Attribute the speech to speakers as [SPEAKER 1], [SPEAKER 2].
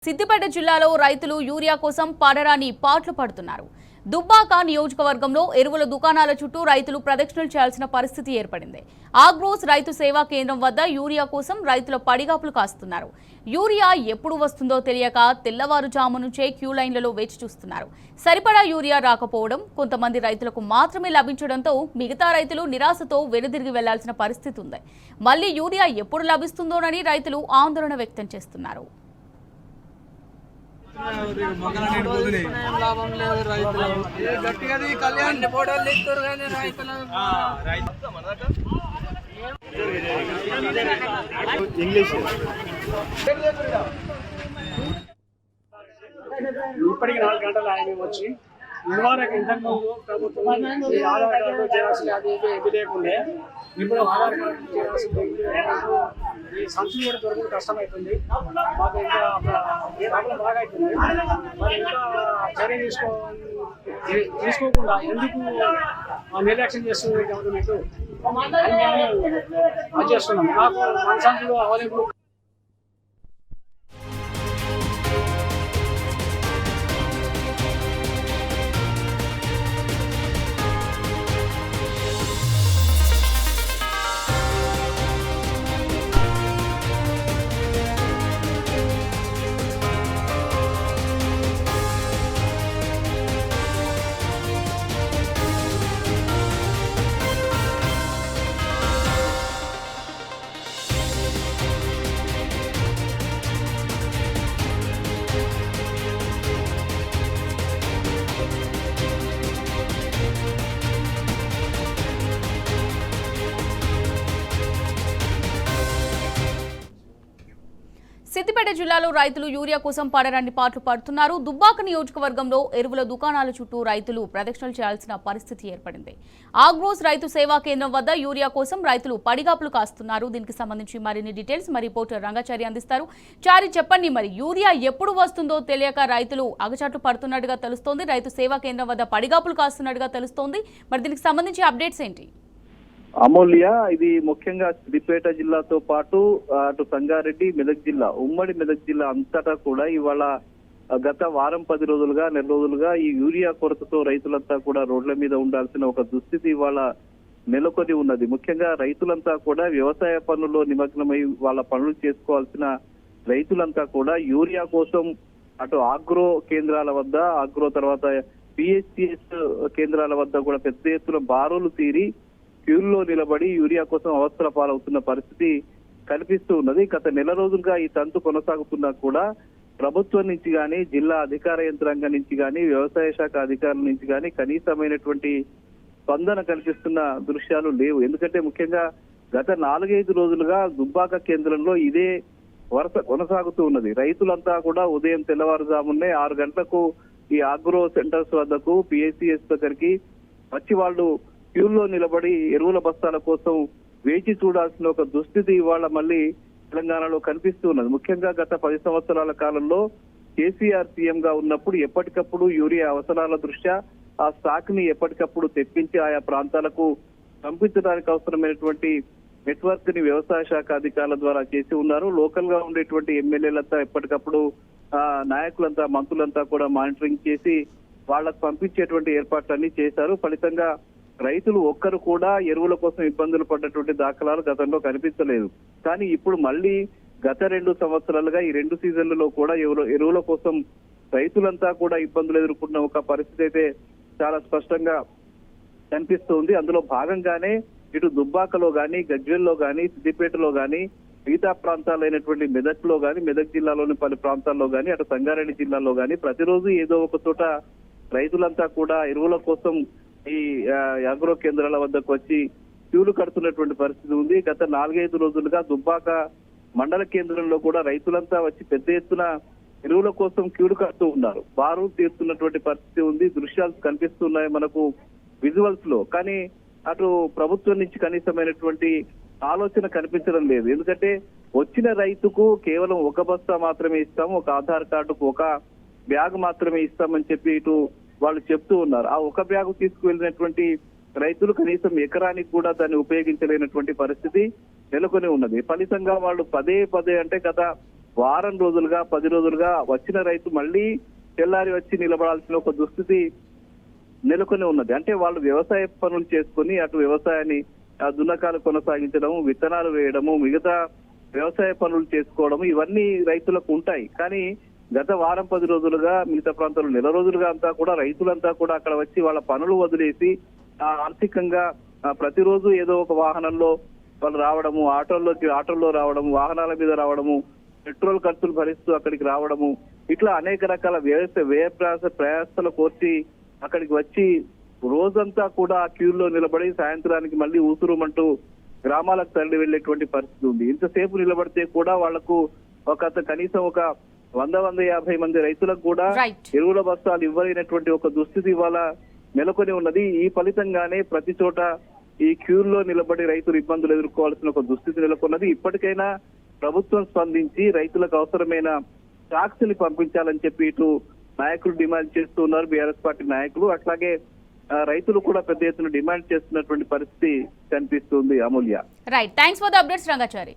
[SPEAKER 1] సిద్దిపేట జిల్లాలో రైతులు యూరియా కోసం పడరాని పాట్లు పడుతున్నారు. దుబ్బాక నియోజకవర్గంలో ఎరువుల దుకాణాల చుట్టూ రైతులు ప్రదక్షిణలు చేయాల్సిన పరిస్థితి ఏర్పడింది. ఆగ్రోస్ రైతు సేవా కేంద్రం వద్ద యూరియా కోసం రైతుల పడిగాపులు కాస్తున్నారు. యూరియా ఎప్పుడు వస్తుందో తెలియక తెల్లవారుజాము నుంచే క్యూ లైన్లలో వేచి చూస్తున్నారు. సరిపడా యూరియా రాకపోవడం, కొంతమంది రైతులకు మాత్రమే లభించడంతో మిగతా రైతులు నిరాశతో వెనుదిరిగి వెళ్లాల్సిన పరిస్థితి ఉంది. మళ్లీ యూరియా ఎప్పుడు లభిస్తుందోనని రైతులు ఆందోళన వ్యక్తం చేస్తున్నారు.
[SPEAKER 2] లాభం లేదు రైతులు గట్టిగా కళ్యాణ్ ఫోటోలు తీస్తారు కానీ రైతులు
[SPEAKER 3] ఇంగ్లీష్ ఇప్పటికి 4 గంటలు ఆయన వచ్చి ఇదివరకు ఇంతకుముందు ప్రభుత్వం ఈ ఆధార్ కార్డు జిరాక్స్ అది ఇది లేకుండే ఇప్పుడు ఆధార్ కార్డు జిరాక్స్ ఈ సంచులు కూడా దొరకడం కష్టమవుతుంది. మాకు ఇంకా ప్రాబ్లం బాగా అవుతుంది. మరి ఇంకా చర్య తీసుకోకుండా ఎందుకు నిర్లక్ష్యం చేస్తుంది గవర్నమెంట్ అని మేము చేస్తున్నాం. నాకు మన సంచులు అవైలబుల్
[SPEAKER 1] సిద్దిపేట జిల్లాలో రైతులు యూరియా కోసం పడరాని పాట్లు పడుతున్నారు. దుబ్బాక నియోజకవర్గంలో ఎరువుల దుకాణాల చుట్టూ రైతులు ప్రదక్షిణలు చేయాల్సిన పరిస్థితి ఏర్పడింది. ఆగ్రోస్ రైతు సేవా కేంద్రం వద్ద యూరియా కోసం రైతులు పడిగాపులు కాస్తున్నారు. దీనికి సంబంధించి మరిన్ని డీటెయిల్స్ మరి రిపోర్టర్ రంగాచారి అందిస్తారు. చారి, చెప్పండి, మరి యూరియా ఎప్పుడు వస్తుందో తెలియక రైతులు అగచాట్లు పడుతున్నట్టుగా తెలుస్తోంది. రైతు సేవా కేంద్రం వద్ద పడిగాపులు కాస్తున్నట్టుగా తెలుస్తోంది. మరి దీనికి సంబంధించి అప్డేట్స్ ఏంటి?
[SPEAKER 4] అమూల్య, ఇది ముఖ్యంగా సిద్దిపేట జిల్లాతో పాటు అటు సంగారెడ్డి, మెదక్ జిల్లా, ఉమ్మడి మెదక్ జిల్లా అంతటా కూడా ఇవాళ గత వారం 10 రోజులుగా, నెల రోజులుగా ఈ యూరియా కొరతతో రైతులంతా కూడా రోడ్ల మీద ఉండాల్సిన ఒక దుస్థితి ఇవాళ నెలకొని ఉన్నది. ముఖ్యంగా రైతులంతా కూడా వ్యవసాయ పనుల్లో నిమగ్నమై వాళ్ళ పనులు చేసుకోవాల్సిన రైతులంతా కూడా యూరియా కోసం అటు ఆగ్రో కేంద్రాల వద్ద, ఆగ్రో తర్వాత పిహెచ్సిఎస్ కేంద్రాల వద్ద కూడా పెద్ద ఎత్తున బారులు తీరి క్యూల్లో నిలబడి యూరియా కోసం అవస్థల పాలవుతున్న పరిస్థితి కనిపిస్తూ ఉన్నది. గత నెల రోజులుగా ఈ తంతు కొనసాగుతున్నా కూడా ప్రభుత్వం నుంచి కానీ, జిల్లా అధికార యంత్రాంగం నుంచి కానీ, వ్యవసాయ శాఖ అధికారుల నుంచి కానీ కనీసమైనటువంటి స్పందన కనిపిస్తున్న దృశ్యాలు లేవు. ఎందుకంటే ముఖ్యంగా గత 4-5 రోజులుగా దుబ్బాక కేంద్రంలో ఇదే వరుస కొనసాగుతూ ఉన్నది. రైతులంతా కూడా ఉదయం తెల్లవారుజామునే 6 గంటలకు ఈ ఆగ్రో సెంటర్స్ వద్దకు, పిఎస్సిఎస్ దగ్గరికి వచ్చి వాళ్ళు క్యూల్లో నిలబడి ఎరువుల బస్తాల కోసం వేచి చూడాల్సిన ఒక దుస్థితి ఇవాళ మళ్ళీ తెలంగాణలో కనిపిస్తూ ఉన్నది. ముఖ్యంగా గత 10 సంవత్సరాల కాలంలో కేసీఆర్ సీఎం గా ఉన్నప్పుడు ఎప్పటికప్పుడు యూరియా అవసరాల దృష్ట్యా ఆ స్టాక్ ని ఎప్పటికప్పుడు తెప్పించి ఆయా ప్రాంతాలకు పంపించడానికి అవసరమైనటువంటి నెట్వర్క్ ని వ్యవసాయ శాఖ అధికారుల ద్వారా చేసి ఉన్నారు. లోకల్ గా ఉండేటువంటి ఎమ్మెల్యేలంతా ఎప్పటికప్పుడు నాయకులంతా, మంత్రులంతా కూడా మానిటరింగ్ చేసి వాళ్ళకు పంపించేటువంటి ఏర్పాట్లన్నీ చేశారు. ఫలితంగా రైతులు ఒక్కరు కూడా ఎరువుల కోసం ఇబ్బందులు పడ్డటువంటి దాఖలాలు గతంలో కనిపించలేదు. కానీ ఇప్పుడు మళ్ళీ గత 2 సంవత్సరాలుగా ఈ 2 సీజన్లలో కూడా ఎరువుల కోసం రైతులంతా కూడా ఇబ్బందులు ఎదుర్కొన్న ఒక పరిస్థితి అయితే చాలా స్పష్టంగా కనిపిస్తుంది. అందులో భాగంగానే ఇటు దుబ్బాకలో గాని, గజ్వేల్లో గాని, సిద్దిపేటలో గాని, మిగతా ప్రాంతాలైనటువంటి మెదక్ లో గాని, మెదక్ జిల్లాలోని పలు ప్రాంతాల్లో గాని, అటు సంగారెడ్డి జిల్లాలో గాని ప్రతిరోజు ఏదో ఒక చోట రైతులంతా కూడా ఎరువుల కోసం ఈ అగ్రో కేంద్రాల వద్దకు వచ్చి క్యూలు కడుతున్నటువంటి పరిస్థితి ఉంది. గత 4-5 రోజులుగా దుబ్బాక మండల కేంద్రంలో కూడా రైతులంతా వచ్చి పెద్ద ఎత్తున ఎరువుల కోసం క్యూలు కడుతూ ఉన్నారు. బారు తీరుతున్నటువంటి పరిస్థితి ఉంది. దృశ్యాలు కనిపిస్తున్నాయి మనకు విజువల్స్ లో. కానీ అటు ప్రభుత్వం నుంచి కనీసమైనటువంటి ఆలోచన కనిపించడం లేదు. ఎందుకంటే వచ్చిన రైతుకు కేవలం ఒక బస్తా మాత్రమే ఇస్తాము, ఒక ఆధార్ కార్డుకు ఒక బ్యాగ్ మాత్రమే ఇస్తామని చెప్పి ఇటు వాళ్ళు చెప్తూ ఉన్నారు. ఆ ఒక బ్యాగు తీసుకువెళ్ళినటువంటి రైతులు కనీసం ఎకరానికి కూడా దాన్ని ఉపయోగించలేనటువంటి పరిస్థితి నెలకొని ఉన్నది. ఫలితంగా వాళ్ళు పదే అంటే గత వారం రోజులుగా 10 రోజులుగా వచ్చిన రైతు మళ్ళీ తెల్లారి వచ్చి నిలబడాల్సిన ఒక దుస్థితి నెలకొని ఉన్నది. అంటే వాళ్ళు వ్యవసాయ పనులు చేసుకుని అటు వ్యవసాయాన్ని దున్నకాలు కొనసాగించడం, విత్తనాలు వేయడము, మిగతా వ్యవసాయ పనులు చేసుకోవడము ఇవన్నీ రైతులకు ఉంటాయి. కానీ గత వారం 10 రోజులుగా మిగతా ప్రాంతాల్లో నెల రోజులుగా అంతా కూడా రైతులంతా కూడా అక్కడ వచ్చి వాళ్ళ పనులు వదిలేసి ఆర్థికంగా ప్రతిరోజు ఏదో ఒక వాహనంలో వాళ్ళు రావడము, ఆటోల్లో రావడము, వాహనాల మీద రావడము, పెట్రోల్ ఖర్చులు భరిస్తూ అక్కడికి రావడము, ఇట్లా అనేక రకాల ప్రయాసాలు కోర్చి అక్కడికి వచ్చి రోజంతా కూడా క్యూల్లో నిలబడి సాయంత్రానికి మళ్ళీ ఊసురుమంటూ గ్రామాలకు తరలి వెళ్లేటువంటి పరిస్థితి ఉంది. ఇంతసేపు నిలబడితే కూడా వాళ్లకు కనీసం ఒక 100-150 మంది రైతులకు కూడా ఎరువుల బస్తాలు ఇవ్వలేనటువంటి ఒక దుస్థితి ఇవాళ నెలకొని ఉన్నది. ఈ ఫలితంగానే ప్రతి చోట ఈ క్యూల్లో నిలబడి రైతులు ఇబ్బందులు ఎదుర్కోవాల్సిన ఒక దుస్థితి నెలకొన్నది. ఇప్పటికైనా ప్రభుత్వం స్పందించి రైతులకు అవసరమైన స్టాక్స్ ని పంపించాలని చెప్పి ఇటు నాయకులు డిమాండ్ చేస్తూ ఉన్నారు, బీఆర్ఎస్ పార్టీ నాయకులు. అట్లాగే రైతులు కూడా పెద్ద ఎత్తున డిమాండ్ చేస్తున్నటువంటి పరిస్థితి కనిపిస్తుంది. Amulya.
[SPEAKER 1] Right, thanks for the updates Rangachari.